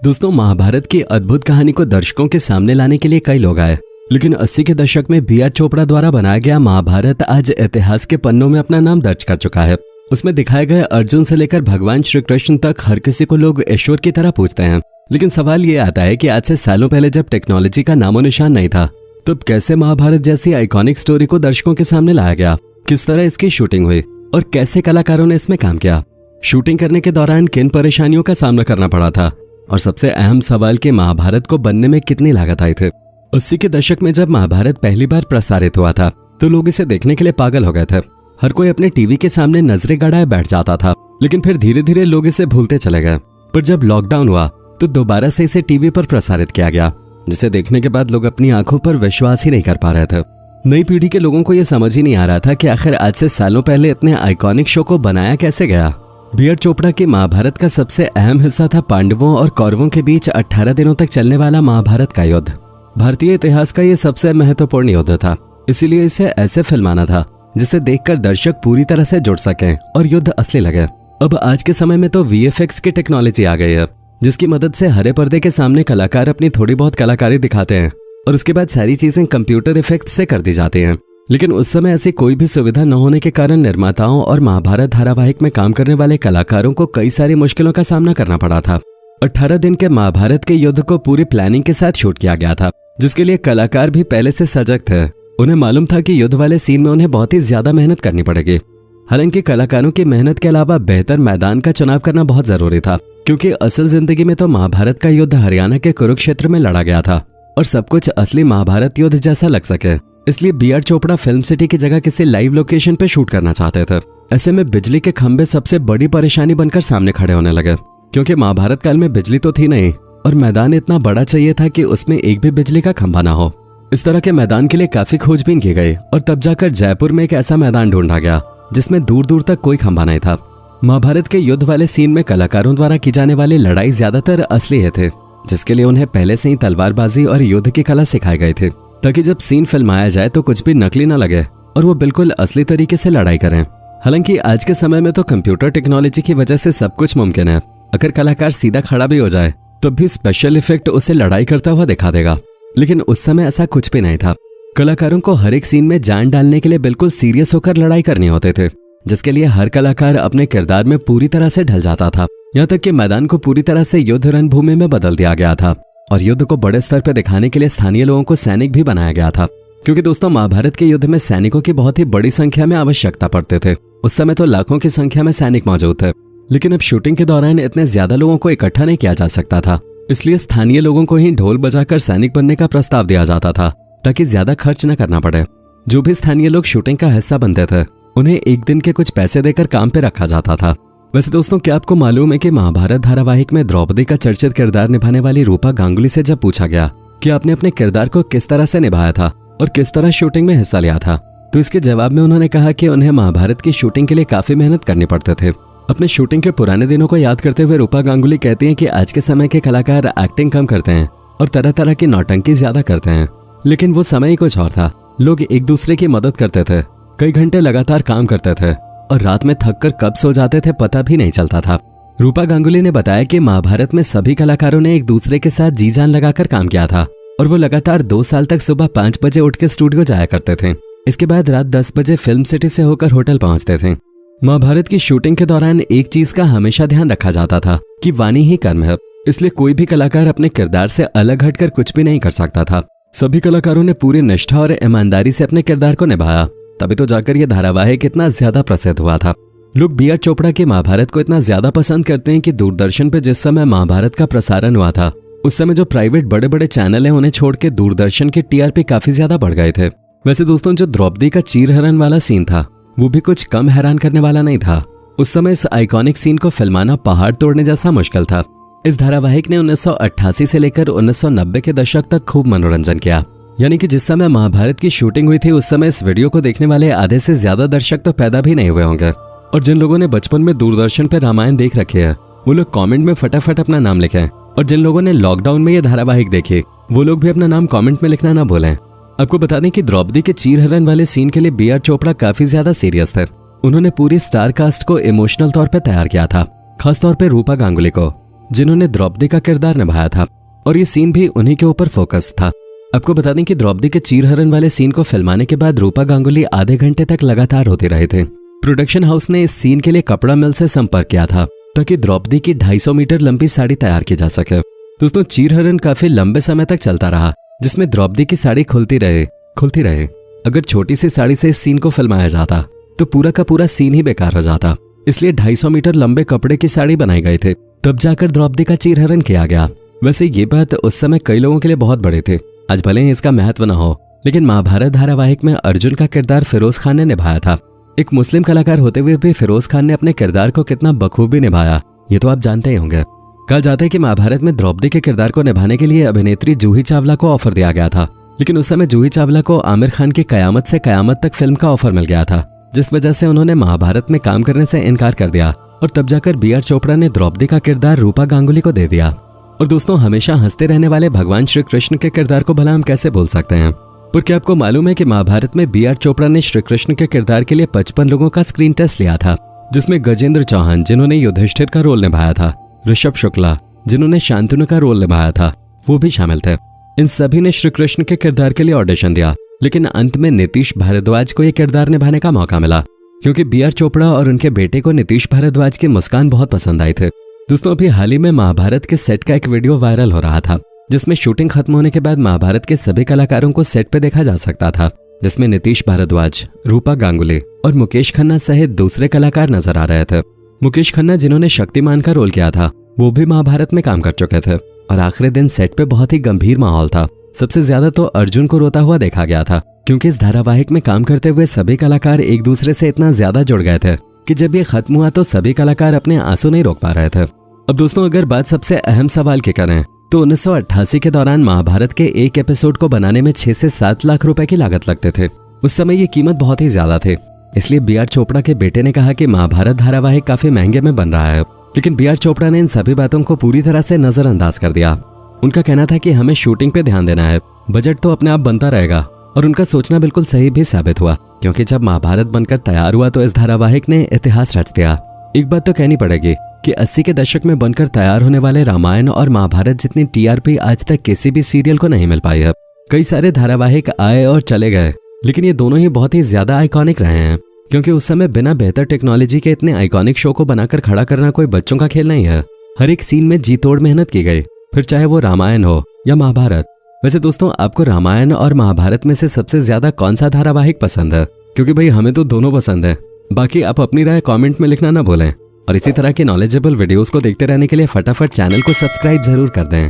दोस्तों, महाभारत की अद्भुत कहानी को दर्शकों के सामने लाने के लिए कई लोग आए, लेकिन 80 के दशक में बी आर चोपड़ा द्वारा बनाया गया महाभारत आज इतिहास के पन्नों में अपना नाम दर्ज कर चुका है। उसमें दिखाए गए अर्जुन से लेकर भगवान श्री कृष्ण तक हर किसी को लोग ईश्वर की तरह पूजते हैं। लेकिन सवाल ये आता है कि आज से सालों पहले जब टेक्नोलॉजी का नामो निशान नहीं था, तब कैसे महाभारत जैसी आइकॉनिक स्टोरी को दर्शकों के सामने लाया गया, किस तरह इसकी शूटिंग हुई और कैसे कलाकारों ने इसमें काम किया। शूटिंग करने के दौरान किन परेशानियों का सामना करना पड़ा था और सबसे अहम सवाल कि महाभारत को बनने में कितनी लागत आई थी। 80 के दशक में जब महाभारत पहली बार प्रसारित हुआ था तो लोग इसे देखने के लिए पागल हो गए थे। हर कोई अपने टीवी के सामने नजरें गड़ाए बैठ जाता था, लेकिन फिर धीरे धीरे लोग इसे भूलते चले गए। पर जब लॉकडाउन हुआ तो दोबारा से इसे टीवी पर प्रसारित किया गया, जिसे देखने के बाद लोग अपनी आंखों पर विश्वास ही नहीं कर पा रहे थे। नई पीढ़ी के लोगों को यह समझ ही नहीं आ रहा था कि आखिर आज से सालों पहले इतने आइकॉनिक शो को बनाया कैसे गया। बी आर चोपड़ा की महाभारत का सबसे अहम हिस्सा था पांडवों और कौरवों के बीच 18 दिनों तक चलने वाला महाभारत का युद्ध। भारतीय इतिहास का यह सबसे महत्वपूर्ण युद्ध था, इसीलिए इसे ऐसे फिल्माना था जिसे देखकर दर्शक पूरी तरह से जुड़ सकें और युद्ध असली लगे। अब आज के समय में तो VFX की टेक्नोलॉजी आ गई है, जिसकी मदद से हरे पर्दे के सामने कलाकार अपनी थोड़ी बहुत कलाकारी दिखाते हैं और उसके बाद सारी चीजें कंप्यूटर इफेक्ट से कर दी जाती हैं। लेकिन उस समय ऐसी कोई भी सुविधा न होने के कारण निर्माताओं और महाभारत धारावाहिक में काम करने वाले कलाकारों को कई सारी मुश्किलों का सामना करना पड़ा था। 18 दिन के महाभारत के युद्ध को पूरी प्लानिंग के साथ शूट किया गया था, जिसके लिए कलाकार भी पहले से सजग थे। उन्हें मालूम था कि युद्ध वाले सीन में उन्हें बहुत ही ज्यादा मेहनत करनी पड़ेगी। हालांकि कलाकारों की मेहनत के अलावा बेहतर मैदान का चुनाव करना बहुत जरूरी था, क्योंकि असल जिंदगी में तो महाभारत का युद्ध हरियाणा के कुरुक्षेत्र में लड़ा गया था और सब कुछ असली महाभारत युद्ध जैसा लग सके, इसलिए B R Chopra film city की जगह किसी लाइव लोकेशन पे शूट करना चाहते थे। ऐसे में बिजली के खंभे सबसे बड़ी परेशानी बनकर सामने खड़े होने लगे, क्योंकि महाभारत काल में बिजली तो थी नहीं और मैदान इतना बड़ा चाहिए था कि उसमें एक भी बिजली का खंभा ना हो। इस तरह के मैदान के लिए काफी खोजबीन की गई और तब जाकर जयपुर में एक ऐसा मैदान ढूंढा गया जिसमें दूर दूर तक कोई खंभा नहीं था। महाभारत के युद्ध वाले सीन में कलाकारों द्वारा की जाने वाली लड़ाई ज्यादातर असली थे, जिसके लिए उन्हें पहले से ही तलवारबाजी और युद्ध की कला सिखाई गई थी, ताकि जब सीन फिल्माया जाए तो कुछ भी नकली न लगे और वो बिल्कुल असली तरीके से लड़ाई करें। हालांकि आज के समय में तो कंप्यूटर टेक्नोलॉजी की वजह से सब कुछ मुमकिन है। अगर कलाकार सीधा खड़ा भी हो जाए तब भी स्पेशल इफेक्ट उसे लड़ाई करता हुआ दिखा देगा, लेकिन उस समय ऐसा कुछ भी नहीं था। कलाकारों को हर एक सीन में जान डालने के लिए बिल्कुल सीरियस होकर लड़ाई करनी होते थे, जिसके लिए हर कलाकार अपने किरदार में पूरी तरह से ढल जाता था। यहाँ तक कि मैदान को पूरी तरह से युद्ध रणभूमि में बदल दिया गया था और युद्ध को बड़े स्तर पर दिखाने के लिए स्थानीय लोगों को सैनिक भी बनाया गया था, क्योंकि दोस्तों महाभारत के युद्ध में सैनिकों की बहुत ही बड़ी संख्या में आवश्यकता पड़ते थे। उस समय तो लाखों की संख्या में सैनिक मौजूद थे, लेकिन अब शूटिंग के दौरान इतने ज्यादा लोगों को इकट्ठा नहीं किया जा सकता था, इसलिए स्थानीय लोगों को ही ढोल बजाकर सैनिक बनने का प्रस्ताव दिया जाता था, ताकि ज्यादा खर्च न करना पड़े। जो भी स्थानीय लोग शूटिंग का हिस्सा बनते थे उन्हें एक दिन के कुछ पैसे देकर काम पे रखा जाता था। वैसे दोस्तों, क्या आपको मालूम है कि महाभारत धारावाहिक में द्रौपदी का चर्चित किरदार निभाने वाली रूपा गांगुली से जब पूछा गया कि आपने अपने किरदार को किस तरह से निभाया था और किस तरह शूटिंग में हिस्सा लिया था, तो इसके जवाब में उन्होंने कहा कि उन्हें महाभारत की शूटिंग के लिए काफी मेहनत करनी पड़ते थे। अपने शूटिंग के पुराने दिनों को याद करते हुए रूपा गांगुली कहती हैं कि आज के समय के कलाकार एक्टिंग कम करते हैं और तरह तरह की नौटंकी ज्यादा करते हैं, लेकिन वो समय ही कुछ और था। लोग एक दूसरे की मदद करते थे, कई घंटे लगातार काम करते थे और रात में थककर कब सो जाते थे पता भी नहीं चलता था। रूपा गांगुली ने बताया कि महाभारत में सभी कलाकारों ने एक दूसरे के साथ जी जान लगाकर काम किया था और वो लगातार 2 साल तक सुबह 5 बजे उठ के स्टूडियो जाया करते थे। इसके बाद रात 10 बजे फिल्म सिटी से होकर होटल पहुंचते थे। महाभारत की शूटिंग के दौरान एक चीज का हमेशा ध्यान रखा जाता था कि वाणी ही कर्म है, इसलिए कोई भी कलाकार अपने किरदार से अलग हटकर कुछ भी नहीं कर सकता था। सभी कलाकारों ने पूरी निष्ठा और ईमानदारी से अपने किरदार को निभाया, तभी तो जाकर यह धारावाहिक इतना ज्यादा प्रसिद्ध हुआ था। लोग बी आर चोपड़ा के महाभारत को इतना ज्यादा पसंद करते हैं कि दूरदर्शन पे जिस समय महाभारत का प्रसारण हुआ था उस समय जो प्राइवेट बड़े बड़े चैनल हैं उन्हें छोड़ के दूरदर्शन के TRP काफी ज्यादा बढ़ गए थे। वैसे दोस्तों, जो द्रौपदी का चीरहरण वाला सीन था वो भी कुछ कम हैरान करने वाला नहीं था। उस समय इस आइकॉनिक सीन को फिल्माना पहाड़ तोड़ने जैसा मुश्किल था। इस धारावाहिक ने 1988 से लेकर 1990 के दशक तक खूब मनोरंजन किया, यानी कि जिस समय महाभारत की शूटिंग हुई थी उस समय इस वीडियो को देखने वाले आधे से ज्यादा दर्शक तो पैदा भी नहीं हुए होंगे। और जिन लोगों ने बचपन में दूरदर्शन पर रामायण देख रखी है वो लोग कमेंट में फटाफट अपना नाम लिखें, और जिन लोगों ने लॉकडाउन में ये धारावाहिक देखी वो लोग भी अपना नाम कमेंट में लिखना ना भूलें। आपको बता दें कि द्रौपदी के चीरहरण वाले सीन के लिए बी आर चोपड़ा काफी ज्यादा सीरियस थे। उन्होंने पूरी स्टार कास्ट को इमोशनल तौर पर तैयार किया था, खासतौर पर रूपा गांगुली को। जिन्होंने द्रौपदी का किरदार निभाया था और ये सीन भी उन्हीं के ऊपर फोकस था। आपको बता दें कि द्रौपदी के चीरहरण वाले सीन को फिल्माने के बाद रूपा गांगुली आधे घंटे तक लगातार होते रहे थे। प्रोडक्शन हाउस ने इस सीन के लिए कपड़ा मिल से संपर्क किया था ताकि द्रौपदी की 250 मीटर लंबी साड़ी तैयार की जा सके। दोस्तों, चीरहरण काफी लंबे समय तक चलता रहा, जिसमें द्रौपदी की साड़ी खुलती रहे। अगर छोटी सी साड़ी से इस सीन को फिल्माया जाता तो पूरा का पूरा सीन ही बेकार हो जाता, इसलिए 250 मीटर लंबे कपड़े की साड़ी बनाई गई थी, तब जाकर द्रौपदी का चीरहरण किया गया। वैसे ये बात उस समय कई लोगों के लिए बहुत बड़ी थी। आज भले ही इसका महत्व न हो, लेकिन महाभारत धारावाहिक में अर्जुन का किरदार फिरोज खान ने निभाया था। एक मुस्लिम कलाकार होते हुए भी फिरोज खान ने अपने किरदार को कितना बखूबी निभाया, ये तो आप जानते ही होंगे। कहा जाता है कि महाभारत में द्रौपदी के किरदार को निभाने के लिए अभिनेत्री जूही चावला को ऑफर दिया गया था, लेकिन उस समय जूही चावला को आमिर खान की कयामत से कयामत तक फिल्म का ऑफर मिल गया था, जिस वजह से उन्होंने महाभारत में काम करने से इनकार कर दिया और तब जाकर बी.आर. चोपड़ा ने द्रौपदी का किरदार रूपा गांगुली को दे दिया। और दोस्तों, हमेशा हंसते रहने वाले भगवान श्री कृष्ण के किरदार को भला हम कैसे भूल सकते हैं। पर क्या आपको मालूम है कि महाभारत में बी.आर. चोपड़ा ने श्री कृष्ण के किरदार के लिए 55 लोगों का स्क्रीन टेस्ट लिया था, जिसमें गजेंद्र चौहान जिन्होंने युधिष्ठिर का रोल निभाया था, ऋषभ शुक्ला जिन्होंने शांतनु का रोल निभाया था, वो भी शामिल थे। इन सभी ने श्री कृष्ण के किरदार के लिए ऑडिशन दिया, लेकिन अंत में नीतीश भारद्वाज को यह किरदार निभाने का मौका मिला, क्योंकि बी.आर. चोपड़ा और उनके बेटे को नीतीश भारद्वाज की मुस्कान बहुत पसंद आई थे। दोस्तों, अभी हाल ही में महाभारत के सेट का एक वीडियो वायरल हो रहा था, जिसमें शूटिंग खत्म होने के बाद महाभारत के सभी कलाकारों को सेट पे देखा जा सकता था, जिसमें नीतीश भारद्वाज, रूपा गांगुली और मुकेश खन्ना सहित दूसरे कलाकार नजर आ रहे थे। मुकेश खन्ना जिन्होंने शक्तिमान का रोल किया था, वो भी महाभारत में काम कर चुके थे और आखिरी दिन सेट पे बहुत ही गंभीर माहौल था। सबसे ज्यादा तो अर्जुन को रोता हुआ देखा गया था, क्योंकि इस धारावाहिक में काम करते हुए सभी कलाकार एक दूसरे से इतना ज्यादा जुड़ गए थे कि जब ये खत्म हुआ तो सभी कलाकार अपने आंसू नहीं रोक पा रहे थे। अब दोस्तों, अगर बात सबसे अहम सवाल की करें तो 1988 के दौरान महाभारत के एक एपिसोड को बनाने में 6 से 7 लाख रुपए की लागत लगते थे। उस समय ये कीमत बहुत ही ज्यादा थी, इसलिए बी.आर. चोपड़ा के बेटे ने कहा कि महाभारत धारावाहिक काफी महंगे में बन रहा है, लेकिन बी.आर. चोपड़ा ने इन सभी बातों को पूरी तरह से नजरअंदाज कर दिया। उनका कहना था कि हमें शूटिंग पे ध्यान देना है, बजट तो अपने आप बनता रहेगा। और उनका सोचना बिल्कुल सही भी साबित हुआ, क्योंकि जब महाभारत बनकर तैयार हुआ तो इस धारावाहिक ने इतिहास रच दिया। एक बात तो कहनी पड़ेगी कि 80 के दशक में बनकर तैयार होने वाले रामायण और महाभारत जितनी टीआरपी आज तक किसी भी सीरियल को नहीं मिल पाई है। कई सारे धारावाहिक आए और चले गए, लेकिन ये दोनों ही बहुत ही ज्यादा आइकॉनिक रहे हैं, क्योंकि उस समय बिना बेहतर टेक्नोलॉजी के इतने आइकॉनिक शो को बनाकर खड़ा करना कोई बच्चों का खेल नहीं है। हर एक सीन में जी तोड़ मेहनत की गई, फिर चाहे वो रामायण हो या महाभारत। वैसे दोस्तों, आपको रामायण और महाभारत में से सबसे ज्यादा कौन सा धारावाहिक पसंद है? क्योंकि भाई हमें तो दोनों पसंद है। बाकी आप अपनी राय कमेंट में लिखना ना भूलें और इसी तरह के नॉलेजेबल वीडियोस को देखते रहने के लिए फटाफट चैनल को सब्सक्राइब जरूर कर दें।